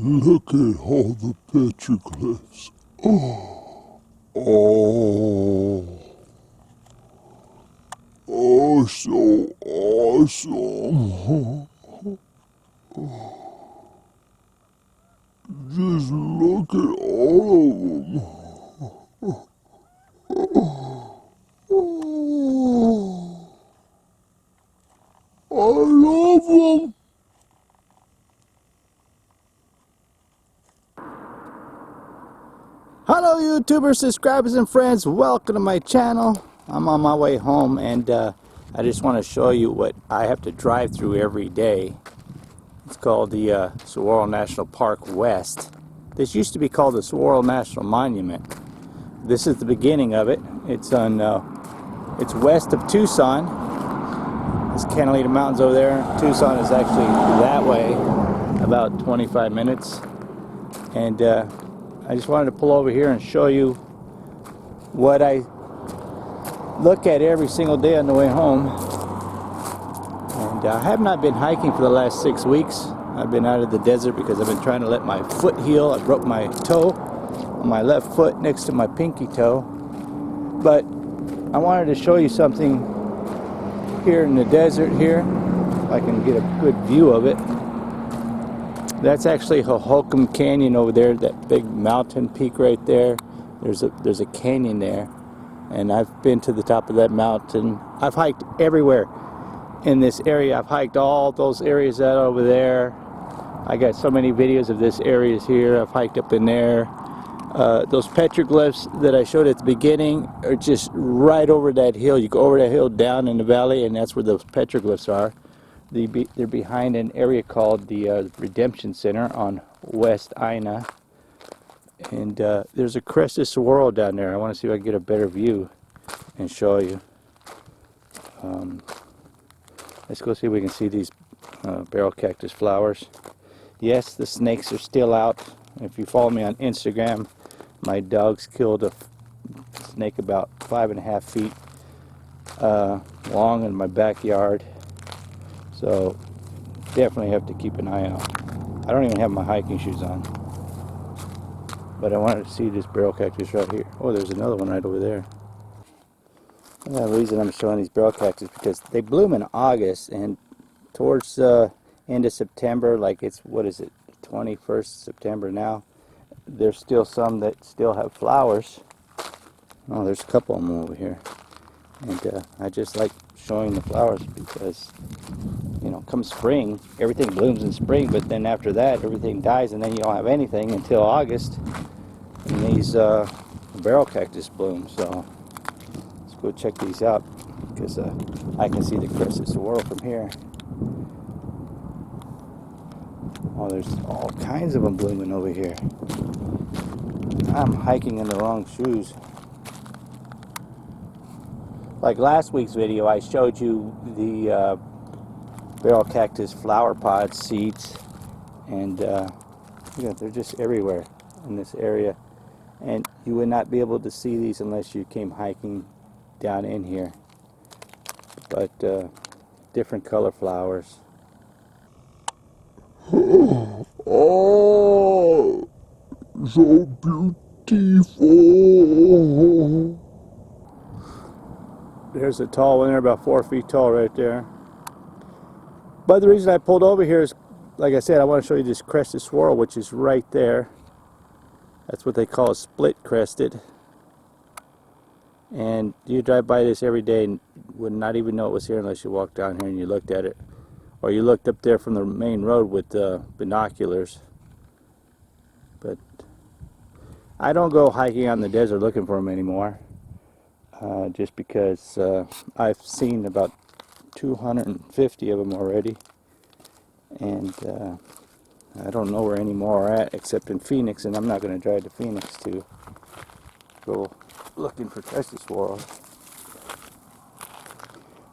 Look at all the petroglyphs. Oh, oh, so awesome. Just look at all of them. I love them. Hello YouTubers, subscribers and friends, welcome to my channel. I'm on my way home and I just want to show you what I have to drive through every day. It's called the Saguaro National Park West. This used to be called the Saguaro National Monument. This is the beginning of it. It's west of Tucson. There's Canalita Mountains over there. Tucson is actually that way, about 25 minutes. And I just wanted to pull over here and show you what I look at every single day on the way home. And I have not been hiking for the last 6 weeks. I've been out of the desert because I've been trying to let my foot heal. I broke my toe on my left foot next to my pinky toe. But I wanted to show you something here in the desert here, if I can get a good view of it. That's actually Holcomb Canyon over there, that big mountain peak right there. There's a canyon there, and I've been to the top of that mountain. I've hiked everywhere in this area. I've hiked all those areas out over there. I got so many videos of this areas here. I've hiked up in there. Those petroglyphs that I showed at the beginning are just right over that hill. You go over that hill down in the valley, and that's where those petroglyphs are. They're behind an area called the Redemption Center on West Ina. And there's a crested saguaro down there. I want to see if I can get a better view and show you. Let's go see if we can see these barrel cactus flowers. Yes, the snakes are still out. If you follow me on Instagram, my dogs killed a snake about 5.5 feet long in my backyard. So definitely have to keep an eye out. I don't even have my hiking shoes on. But I wanted to see this barrel cactus right here. Oh, there's another one right over there. The reason I'm showing these barrel cactus because they bloom in August, and towards the end of September, like it's, what is it, 21st September now, there's still some that still have flowers. Oh, there's a couple of them over here. And I just like showing the flowers because, you know, come spring, everything blooms in spring, but then after that, everything dies, and then you don't have anything until August, and these barrel cactus bloom. So let's go check these out because I can see the crested saguaro from here. Oh, there's all kinds of them blooming over here. I'm hiking in the wrong shoes. Like last week's video, I showed you the barrel cactus flower pod seeds, and they're just everywhere in this area, and you would not be able to see these unless you came hiking down in here. But different color flowers. Oh, so beautiful. There's a tall one there, about 4 feet tall right there. But the reason I pulled over here is, like I said, I want to show you this crested saguaro, which is right there. That's what they call a split crested. And you drive by this every day and would not even know it was here unless you walked down here and you looked at it. Or you looked up there from the main road with binoculars. But I don't go hiking on the desert looking for them anymore. Just because I've seen about 250 of them already, and I don't know where any more are at except in Phoenix, and I'm not going to drive to Phoenix to go looking for crested saguaro.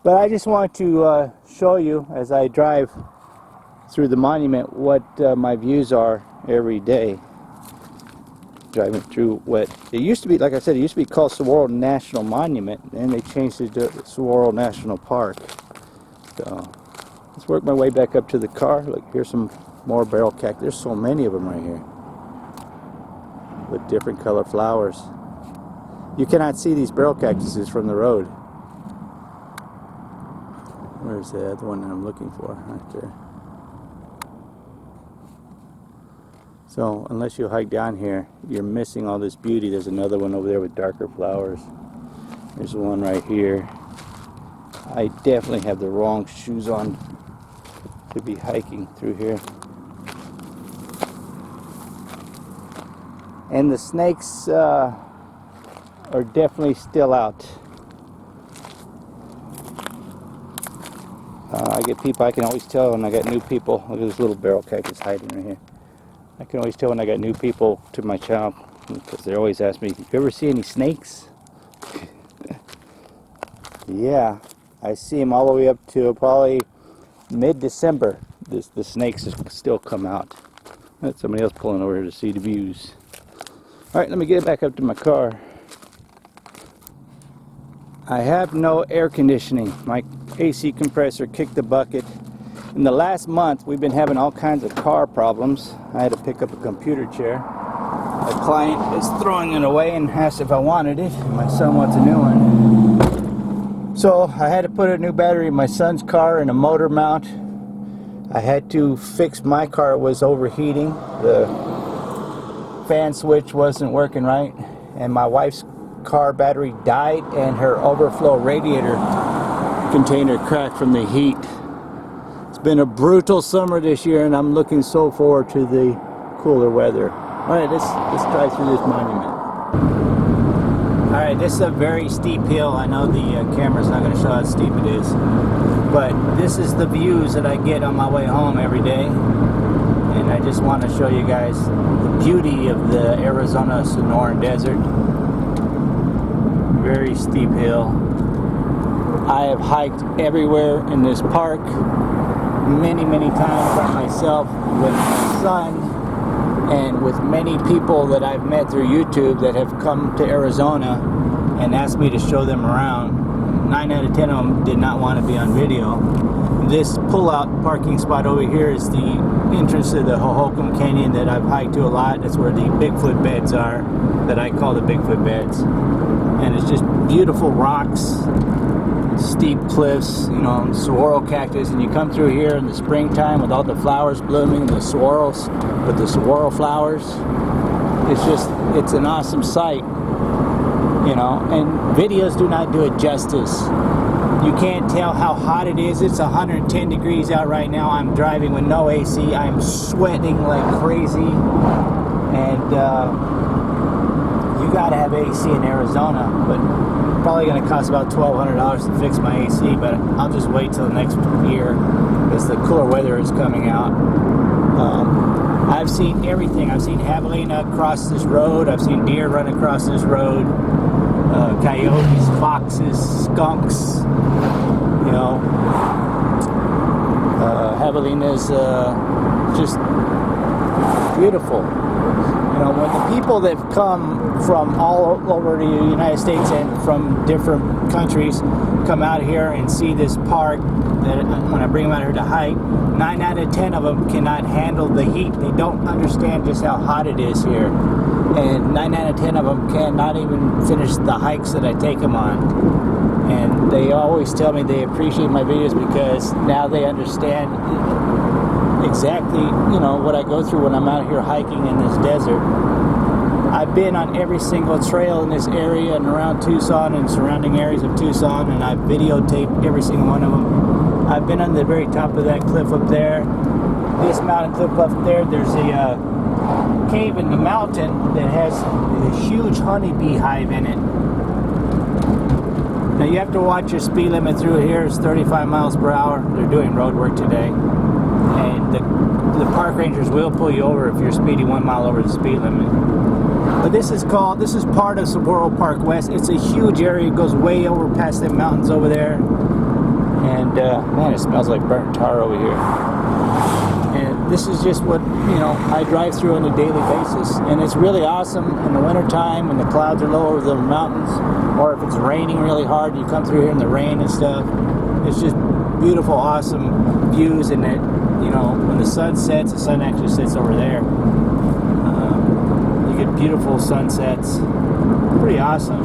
But I just want to show you as I drive through the monument what my views are every day. Driving through what it used to be, like I said, it used to be called Saguaro National Monument, and they changed it to Saguaro National Park. So let's work my way back up to the car. Look, here's some More barrel cactus. There's so many of them right here with different color flowers. You cannot see these barrel cactuses from the road. Where's the other one that I'm looking for? Right there. So unless you hike down here, you're missing all this beauty. There's another one over there with darker flowers. There's one right here. I definitely have the wrong shoes on to be hiking through here. And the snakes are definitely still out. I get people, I can always tell when I got new people. Look at this little barrel cactus hiding right here. I can always tell when I got new people to my channel because they always ask me, you ever see any snakes? Yeah, I see them all the way up to probably mid-December. The snakes still come out. That's somebody else pulling over here to see the views. Alright, let me get back up to my car. I have no air conditioning. My AC compressor kicked the bucket. In the last month, we've been having all kinds of car problems. I had to pick up a computer chair. A client is throwing it away and asked if I wanted it. My son wants a new one. So I had to put a new battery in my son's car and a motor mount. I had to fix my car. It was overheating. The fan switch wasn't working right. And my wife's car battery died and her overflow radiator container cracked from the heat. It's been a brutal summer this year and I'm looking so forward to the cooler weather. Alright, let's drive through this monument. Alright, this is a very steep hill. I know the camera's not going to show how steep it is. But this is the views that I get on my way home every day. And I just want to show you guys the beauty of the Arizona Sonoran Desert. Very steep hill. I have hiked everywhere in this park many times by myself with my son and with many people that I've met through YouTube that have come to Arizona and asked me to show them around. 9 out of 10 of them did not want to be on video. This pull-out parking spot over here is the entrance to the Hohokam Canyon that I've hiked to a lot. That's where the Bigfoot beds are, that I call the Bigfoot beds. And it's just beautiful rocks, steep cliffs, you know, saguaro cactus, and you come through here in the springtime with all the flowers blooming, the saguaros with the saguaro flowers. It's an awesome sight, you know, and videos do not do it justice. You can't tell how hot it is. It's 110 degrees out right now. I'm driving with no AC. I'm sweating like crazy, and you gotta have AC in Arizona, but probably going to cost about $1,200 to fix my AC, but I'll just wait till the next year because the cooler weather is coming out. I've seen everything. I've seen javelina cross this road. I've seen deer run across this road. Coyotes, foxes, skunks. You know, javelinas, just beautiful. You know, when the people that have come from all over the United States and from different countries come out here and see this park, that when I bring them out here to hike, 9 out of 10 of them cannot handle the heat. They don't understand just how hot it is here. And 9 out of 10 of them cannot even finish the hikes that I take them on. And they always tell me they appreciate my videos because now they understand exactly, you know, what I go through when I'm out here hiking in this desert. I've been on every single trail in this area and around Tucson and surrounding areas of Tucson, and I've videotaped every single one of them. I've been on the very top of that cliff up there. This mountain cliff up there, there's a cave in the mountain that has a huge honeybee hive in it. Now you have to watch your speed limit through here. It's 35 miles per hour. They're doing road work today. And the park rangers will pull you over if you're speeding 1 mile over the speed limit. But this is part of Saguaro Park West. It's a huge area. It goes way over past the mountains over there. And man, it smells like burnt tar over here. And this is just what, you know, I drive through on a daily basis. And it's really awesome in the wintertime when the clouds are low over the mountains, or if it's raining really hard, you come through here in the rain and stuff. It's just beautiful, awesome views, and it, you know, when the sun sets, the sun actually sits over there. You get beautiful sunsets. Pretty awesome.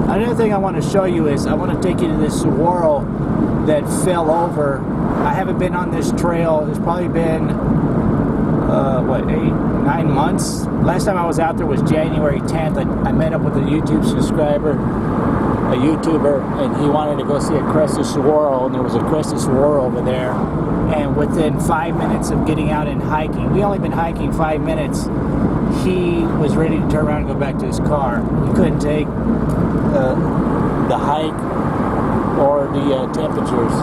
Another thing I want to show you is I want to take you to this saguaro that fell over. I haven't been on this trail. It's probably been what, 8-9 months. Last time I was out there was January 10th. I met up with a YouTube subscriber, a YouTuber, and he wanted to go see a crested saguaro, and there was a crested saguaro over there. And within 5 minutes of getting out and hiking, we only been hiking 5 minutes, he was ready to turn around and go back to his car. He couldn't take the hike or the temperatures.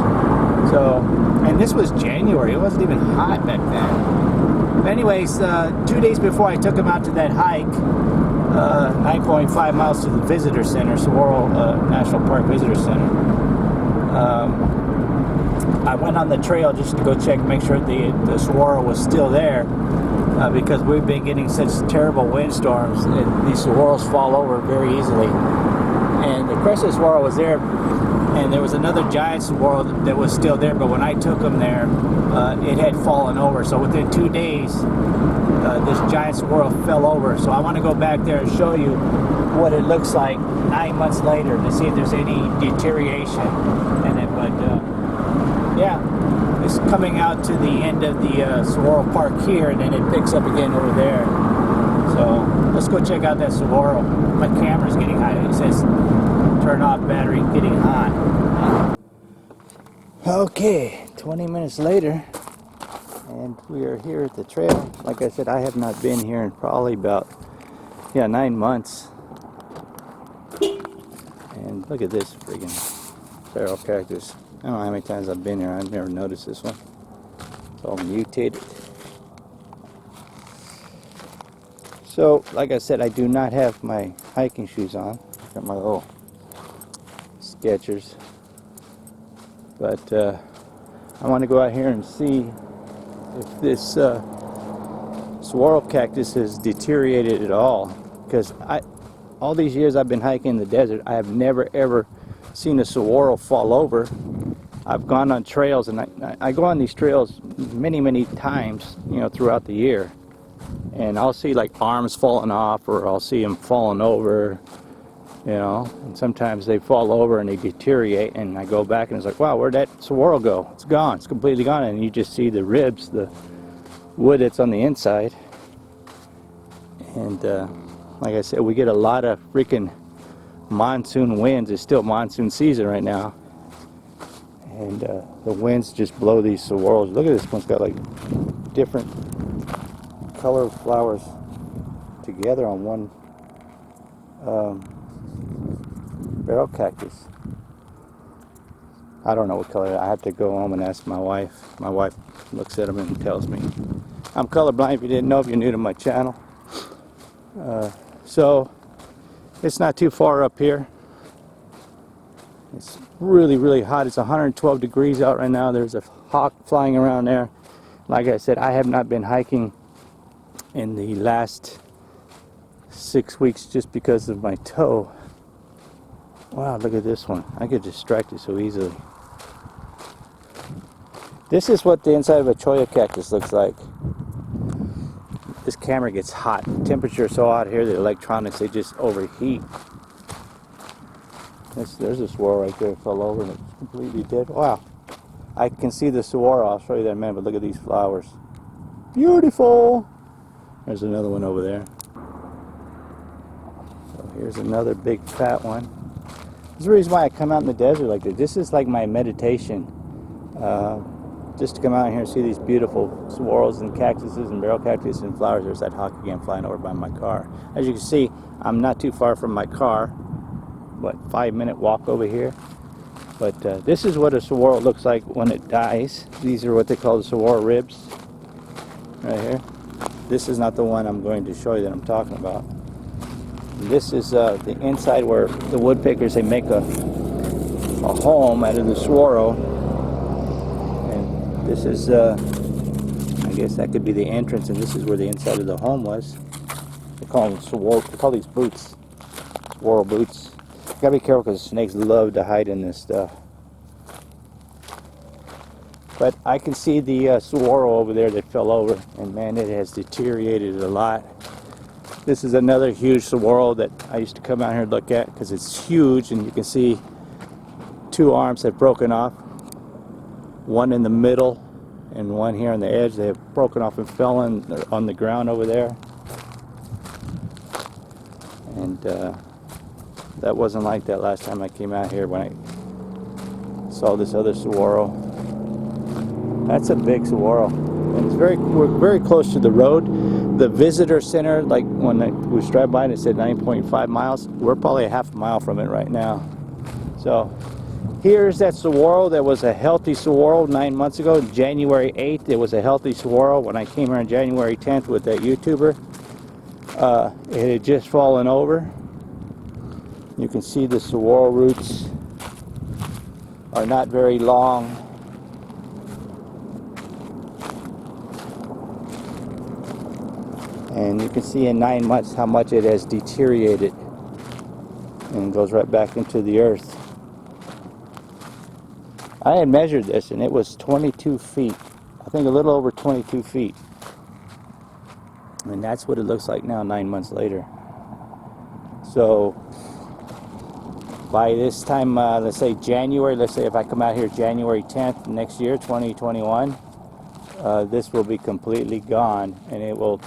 So, and this was January. It wasn't even hot back then. But anyways, 2 days before I took him out to that hike, 9.5 miles to the visitor center, Saguaro National Park Visitor Center, I went on the trail just to go check, make sure the saguaro was still there, because we've been getting such terrible windstorms, and these saguaros fall over very easily. And the crested saguaro was there, and there was another giant saguaro that was still there, but when I took him there, it had fallen over. So within 2 days, this giant saguaro fell over. So I want to go back there and show you what it looks like 9 months later to see if there's any deterioration in it. But yeah, it's coming out to the end of the Saguaro Park here, and then it picks up again over there. So let's go check out that saguaro. My camera's getting hot. It says turn off battery, getting hot. Okay, 20 minutes later, and we are here at the trail. Like I said, I have not been here in probably about 9 months. And look at this friggin' feral cactus. I don't know how many times I've been here. I've never noticed this one. It's all mutated. So, like I said, I do not have my hiking shoes on. Got my little Skechers. But I want to go out here and see if this saguaro cactus has deteriorated at all. Because all these years I've been hiking in the desert, I have never ever seen a saguaro fall over. I've gone on trails, and I go on these trails many times, you know, throughout the year, and I'll see like arms falling off, or I'll see them falling over, you know, and sometimes they fall over and they deteriorate, and I go back and it's like, wow, where'd that saguaro go? It's gone. It's completely gone. And you just see the ribs, the wood that's on the inside. And like I said, we get a lot of freaking monsoon winds. It's still monsoon season right now, and the winds just blow these saguaros. Look at this one's got like different color flowers together on one barrel cactus. I don't know what color. I have to go home and ask my wife. My wife looks at them and tells me. I'm colorblind, if you didn't know, if you're new to my channel. So it's not too far up here. It's really hot. It's 112 degrees out right now. There's a hawk flying around there. Like I said, I have not been hiking in the last 6 weeks just because of my toe. Wow, look at this one. I get distracted so easily. This is what the inside of a cholla cactus looks like. This camera gets hot. The temperature is so hot here, the electronics, they just overheat. There's a saguaro right there. It fell over and it's completely dead. Wow. I can see the saguaro. I'll show you that in a minute, but look at these flowers. Beautiful. There's another one over there. So here's another big fat one. This is the reason why I come out in the desert like this. This is like my meditation. Just to come out here and see these beautiful saguaros and cactuses and barrel cactus and flowers. There's that hawk again flying over by my car. As you can see, I'm not too far from my car. What, 5-minute walk over here? But this is what a saguaro looks like when it dies. These are what they call the saguaro ribs. Right here. This is not the one I'm going to show you that I'm talking about. This is the inside where the woodpeckers, they make a home out of the saguaro. This is, I guess that could be the entrance, and this is where the inside of the home was. They call them saguaro. They call these boots saguaro boots. You gotta be careful because snakes love to hide in this stuff. But I can see the saguaro over there that fell over, and man, it has deteriorated a lot. This is another huge saguaro that I used to come out here and look at because it's huge, and you can see two arms have broken off, one in the middle and one here on the edge. They have broken off and fell on the ground over there. And that wasn't like that last time I came out here when I saw this other saguaro. That's a big saguaro, and we're very close to the road. The visitor center, like when we was driving by and it said 9.5 miles, we're probably a half a mile from it right now. So here's that saguaro that was a healthy saguaro 9 months ago. January 8th, it was a healthy saguaro. When I came here on January 10th with that YouTuber, it had just fallen over. You can see the saguaro roots are not very long. And you can see in 9 months how much it has deteriorated and goes right back into the earth. I had measured this and it was 22 feet. I think a little over 22 feet. And that's what it looks like now 9 months later. So by this time, let's say January, let's say if I come out here January 10th next year, 2021, this will be completely gone, and it will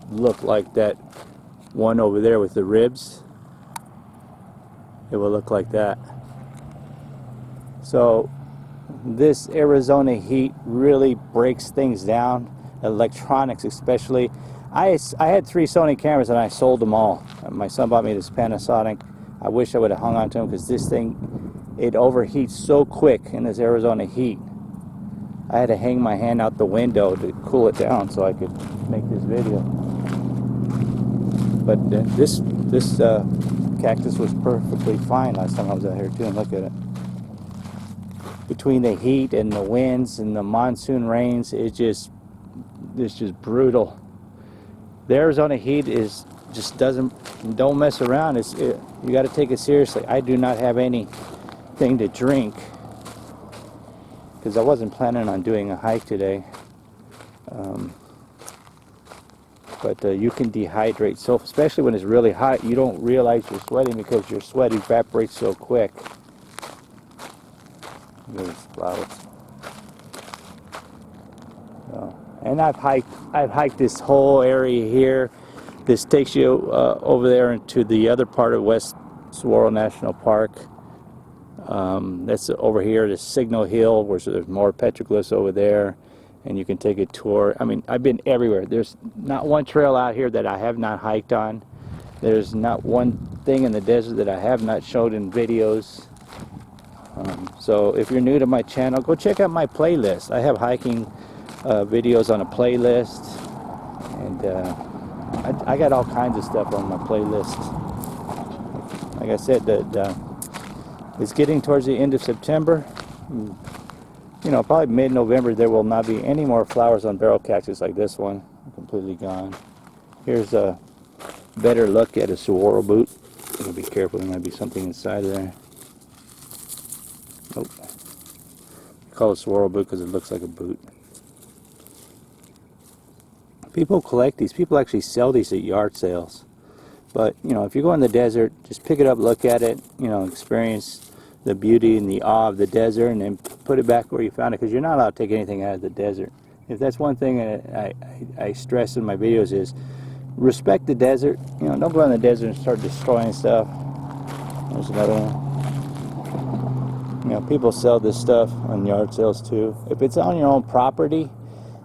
look like that one over there with the ribs. It will look like that. So this Arizona heat really breaks things down, electronics especially. I had 3 Sony cameras and I sold them all. My son bought me this Panasonic. I wish I would have hung on to him because this thing, it overheats so quick in this Arizona heat. I had to hang my hand out the window to cool it down so I could make this video. But this cactus was perfectly fine last time I was out here too, and look at it. Between the heat and the winds and the monsoon rains, it's just brutal. The Arizona heat is just don't mess around. You got to take it seriously. I do not have anything to drink because I wasn't planning on doing a hike today. But you can dehydrate. So especially when it's really hot, you don't realize you're sweating because your sweat evaporates so quick. Look at these flowers. And I've hiked this whole area here. This takes you over there into the other part of West Saguaro National Park. That's over here, the Signal Hill, where there's more petroglyphs over there, and you can take a tour. I mean, I've been everywhere. There's not one trail out here that I have not hiked on. There's not one thing in the desert that I have not showed in videos. So if you're new to my channel, go check out my playlist. I have hiking videos on a playlist, and I got all kinds of stuff on my playlist. Like I said, it's getting towards the end of September. You know, probably mid-November there will not be any more flowers on barrel cactus like this one. Completely gone. Here's a better look at a saguaro boot. You gotta be careful, there might be something inside of there. Nope. I call it saguaro boot because it looks like a boot. People collect these. People actually sell these at yard sales. But, you know, if you go in the desert, just pick it up, look at it, you know, experience the beauty and the awe of the desert, and then put it back where you found it, because you're not allowed to take anything out of the desert. If that's one thing I stress in my videos is respect the desert. You know, don't go in the desert and start destroying stuff. There's another one. You know, people sell this stuff on yard sales too. If it's on your own property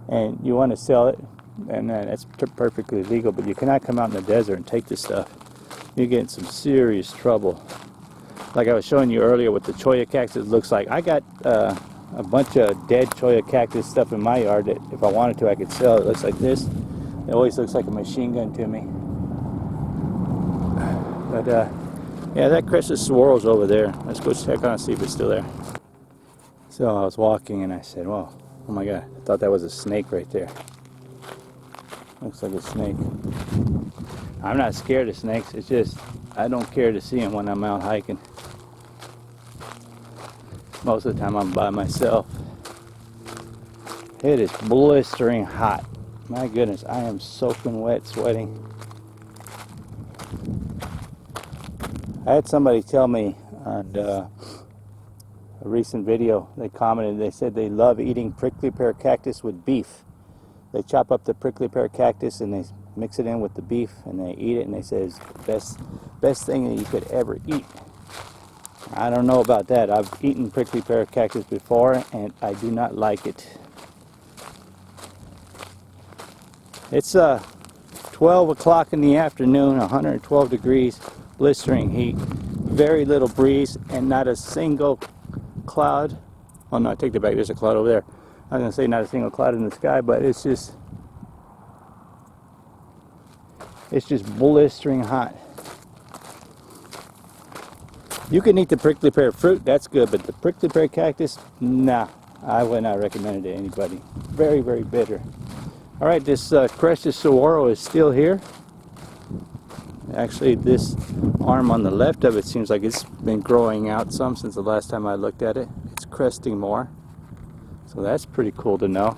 and you want to sell it, and that's perfectly legal, but you cannot come out in the desert and take this stuff. You get in some serious trouble. Like I was showing you earlier what the cholla cactus looks like. I got a bunch of dead cholla cactus stuff in my yard that if I wanted to I could sell. It looks like this. It always looks like a machine gun to me. But yeah, that crested saguaro's over there. Let's go check on it, see if it's still there. So I was walking and I said, "Whoa, oh my God, I thought that was a snake right there." Looks like a snake. I'm not scared of snakes. It's just I don't care to see them when I'm out hiking. Most of the time I'm by myself. It is blistering hot. My goodness, I am soaking wet, sweating. I had somebody tell me on a recent video, they commented, they said they love eating prickly pear cactus with beef. They chop up the prickly pear cactus and they mix it in with the beef and they eat it, and they say it's the best thing that you could ever eat. I don't know about that. I've eaten prickly pear cactus before and I do not like it. It's 12 o'clock in the afternoon, 112 degrees, blistering heat, very little breeze, and not a single cloud. Oh no, I take that back, there's a cloud over there. I was going to say not a single cloud in the sky, but it's just blistering hot. You can eat the prickly pear fruit, that's good, but the prickly pear cactus, nah, I would not recommend it to anybody. Very, very bitter. All right, this crested saguaro is still here. Actually, this arm on the left of it seems like it's been growing out some since the last time I looked at it. It's cresting more. So that's pretty cool to know.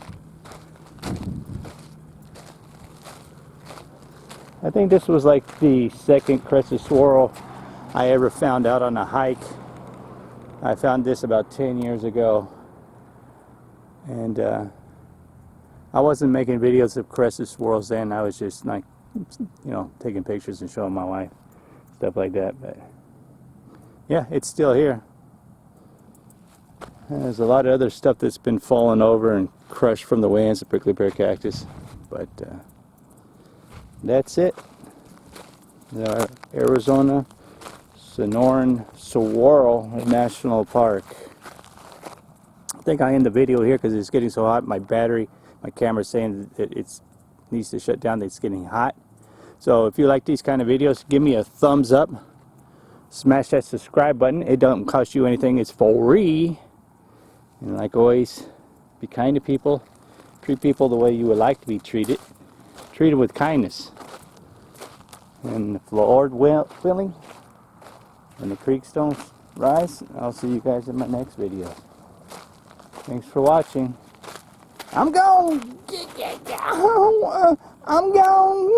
I think this was like the second crested saguaro I ever found out on a hike. I found this about 10 years ago. And I wasn't making videos of crested saguaros then. I was just like, you know, taking pictures and showing my wife, stuff like that. But yeah, it's still here. And there's a lot of other stuff that's been fallen over and crushed from the winds, the prickly pear cactus. But that's it. The Arizona Sonoran Saguaro National Park. I think I end the video here because it's getting so hot. My camera's saying that it needs to shut down, that it's getting hot. So if you like these kind of videos, give me a thumbs up. Smash that subscribe button. It doesn't cost you anything. It's free. And like always, be kind to people. Treat people the way you would like to be treated. Treat them with kindness. And if the Lord willing, and the creek stones rise, I'll see you guys in my next video. Thanks for watching. I'm gone. I'm gone.